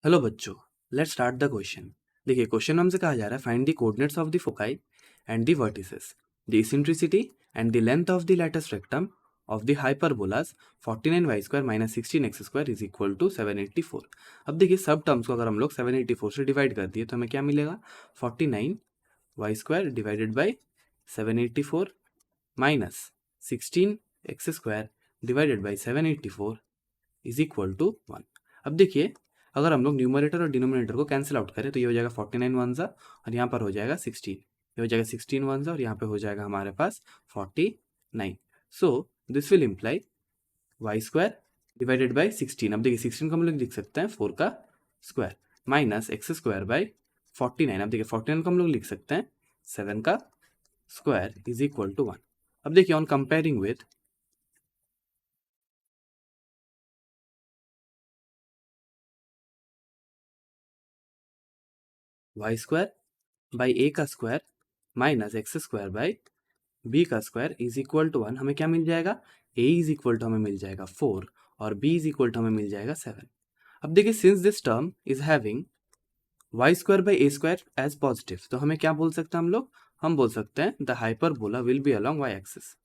Hello बच्चों, let's start the question. देखिए, question हमसे कहा जा रहा है find the coordinates of the foci and the vertices, the eccentricity and the length of the latus rectum of the hyperbolas 49y² - 16x² is equal to 784। अब देखिए, सब terms को अगर हम लोग 784 से डिवाइड कर दिए तो हमें क्या मिलेगा? 49y² divided by 784 minus 16x² divided by 784 is equal to 1। अब देखिए, अगर हम लोग न्यूमरेटर और डिनोमिनेटर को कैंसिल आउट करें तो ये हो जाएगा 49 वन सा और यहाँ पर हो जाएगा 16, ये हो जाएगा 16 वन सा और यहाँ पे हो जाएगा हमारे पास 49। सो this will imply y² divided by 16। अब देखिए, 16 को हम लोग लिख सकते हैं 4 का स्क्वायर माइनस x² बाई 49। अब देखिए, 49 को हम लोग लिख सकते हैं 7 का स्क्वायर इज इक्वल टू 1। अब देखिए, on comparing with y² by a का square minus x² by b का स्क्वायर इज इक्वल टू 1, हमें क्या मिल जाएगा? a इज इक्वल टू हमें मिल जाएगा 4 और b इज इक्वल टू हमें मिल जाएगा 7। अब देखिए, since this term is having y² by a² as positive, तो हमें क्या बोल सकते हैं हम लोग? हम बोल सकते हैं the hyperbola will be along y axis.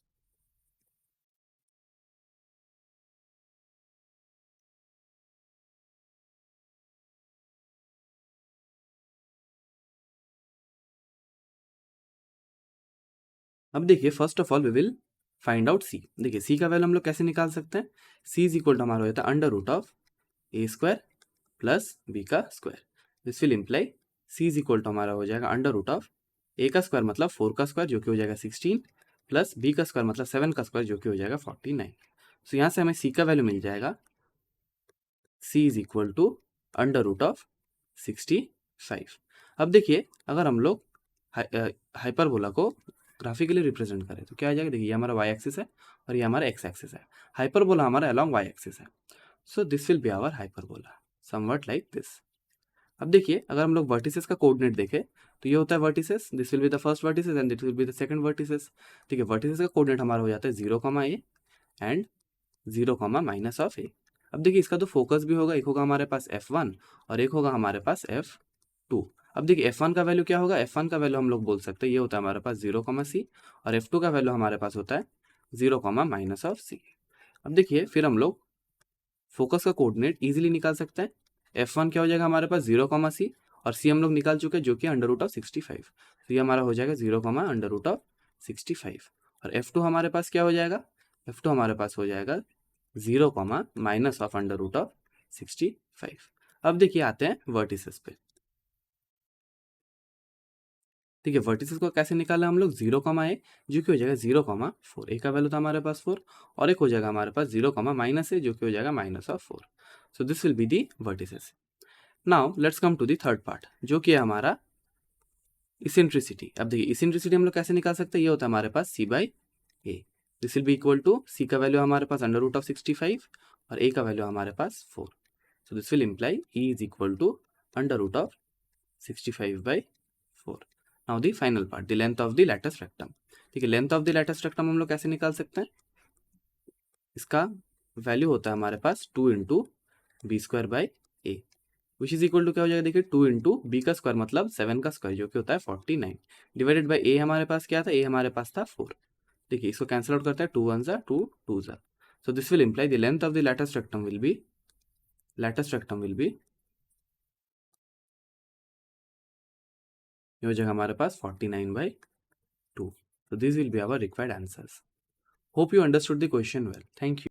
अब देखिए, first of all we will find out c। देखिए, c का वैल्यू हम लोग कैसे निकाल सकते हैं? c इज इक्वल टू हमारा हो जाता है under root of a² plus b का square. This will imply c is equal to हमारा हो जाएगा अंडर रूट ऑफ a का स्क्वायर मतलब 4 का स्क्वायर जो कि हो जाएगा 16 प्लस b का स्क्वायर मतलब 7 का स्क्वायर जो कि हो जाएगा 49। सो यहाँ से हमें c का वैल्यू मिल जाएगा, c is equal to under root of 65। अब देखिए, अगर हम लोग हाइपरबोला को ग्राफिकली रिप्रेजेंट करें तो क्या आ जाएगा? देखिए, ये हमारा y एक्सिस है और ये हमारा x एक्सिस है। हाइपरबोला हमारा अलॉन्ग y एक्सिस है, so this will be our hyperbola somewhat like this. अब देखिए, अगर हम लोग वर्टिसेस का कोऑर्डिनेट देखें तो ये होता है vertices, this will be the first vertices and this will be the second vertices. ठीक है, वर्टिसेस का कोऑर्डिनेट हमारा हो जाता है 0, a and 0, minus of a। अब देखिए, इसका तो फोकस भी होगा, एक होगा हमारे पास f1 और एक होगा हमारे पास f2। अब देखिए, f1 का वैल्यू क्या होगा? f1 का वैल्यू हम लोग बोल सकते हैं ये होता है हमारे पास 0, c और f2 का वैल्यू हमारे पास होता है 0, माइनस ऑफ c। अब देखिए, फिर हम लोग फोकस का कोऑर्डिनेट इजीली निकाल सकते हैं। f1 क्या हो जाएगा हमारे पास 0, c और c हम लोग निकाल चुके हैं जो कि अंडर रूट ऑफ 65। तो ये हमारा हो जाएगा 0, अंडर रूट ऑफ 65 और f2 हमारे पास क्या हो जाएगा? f2 हमारे पास हो जाएगा 0, minus of under root of 65। अब देखिए, आते हैं वर्टिसेस पे। ठीक है, वर्टिसेस को कैसे निकाला हम लोग? 0, a जो कि हो जाएगा 0, 4, a का वैल्यू था हमारे पास 4 और एक हो जाएगा हमारे पास 0, माइनस a जो कि हो जाएगा minus of 4। So this will be the vertices. Now let's come to the third part जो कि है हमारा इसेंट्रिसिटी। अब देखिए, इसेंट्रिसिटी हम लोग कैसे निकाल सकते हैं? ये होता है हमारे पास c by a. This will be equal to c का वैल्यू हमारे पास अंडर रूट ऑफ 65 और a का वैल्यू हमारे पास 4। So this will imply e is equal to under root of 65 by 4। Now the final part, the length of the latus rectum. ठीक है, length of the latus rectum हम लोग कैसे निकाल सकते हैं? इसका वैल्यू होता है हमारे पास 2 into b² by a, which is equal to क्या हो जाएगा? देखिए, 2 इंटू बी का स्क्वायर मतलब 7 का स्क्वायर जो कि होता है 49 डिवाइडेड बाई ए। हमारे पास क्या था? ए हमारे पास था 4। देखिए, इसको कैंसिल आउट करता है, 2 1 ज़ा 2 2 ज़ा। सो this will imply the length of the latus rectum will be ये हो जाएगा हमारे पास 49/2। So these will be our required answers. Hope you understood the question well. Thank you.